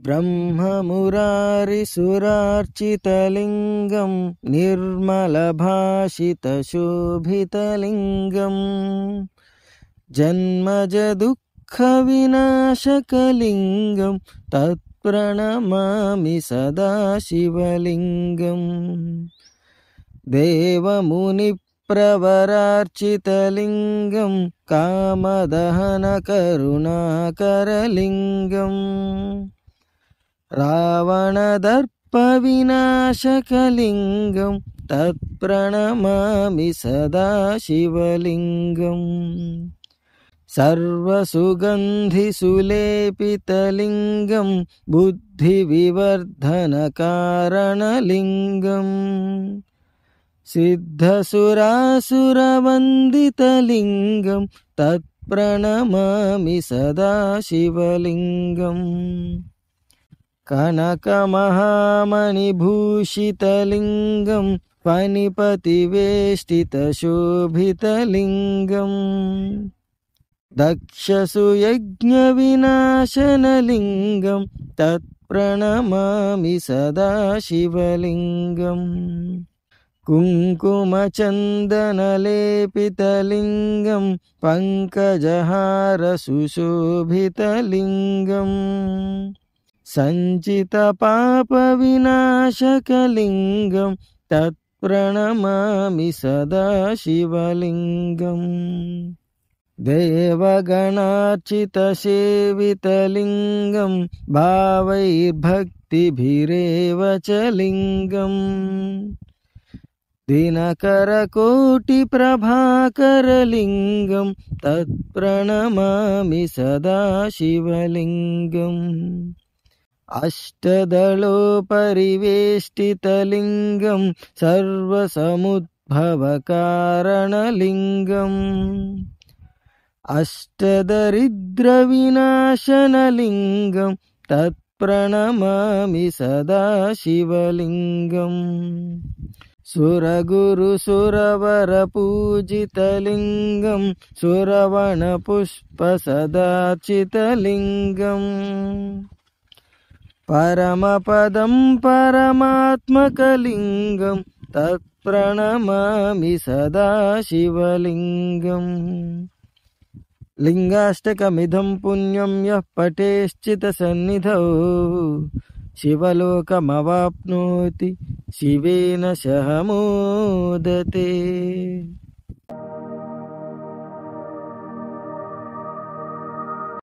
ब्रह्ममुरारिसुरार्चितलिङ्गं निर्मलभाषितशोभितलिङ्गं जन्मजदुःखविनाशकलिङ्गं तत्प्रणमामि सदा शिवलिङ्गम् देवमुनिप्रवरार्चितलिङ्गं कामदहनकरुणाकरलिङ्गम् रावणदर्पविनाशकलिङ्गं तत्प्रणमामि सदा शिवलिङ्गम् सर्वसुगन्धिसुलेपितलिङ्गं बुद्धिविवर्धनकारणलिङ्गम् सिद्धसुरासुरवन्दितलिङ्गं तत्प्रणमामि सदा शिवलिङ्गम् कनकमहामणिभूषितलिङ्गं फणिपतिवेष्टितशोभितलिङ्गं दक्षसुयज्ञविनाशनलिङ्गं तत्प्रणमामि सदा शिवलिङ्गम् कुङ्कुमचन्दनलेपितलिङ्गं पङ्कजहारसुशोभितलिङ्गम् सञ्चितपापविनाशकलिङ्गं तत्प्रणमामि सदा शिवलिङ्गम् देवगणार्चितसेवितलिङ्गं भावैर्भक्तिभिरेव च लिङ्गम् दिनकरकोटिप्रभाकरलिङ्गं तत्प्रणमामि सदा शिवलिङ्गम् अष्टदलोपरिवेष्टितलिङ्गं सर्वसमुद्भवकारणलिङ्गम् अष्टदरिद्रविनाशनलिङ्गं तत्प्रणमामि सदा शिवलिङ्गम् सुरगुरुसुरवरपूजितलिङ्गं सुरवणपुष्पसदार्चितलिङ्गम् परमपदं परमात्मकलिङ्गं तत्प्रणमामि सदा शिवलिङ्गम् लिङ्गाष्टकमिदं पुण्यं यः पठेश्चित्सन्निधौ शिवलोकमवाप्नोति शिवेन सह मोदते।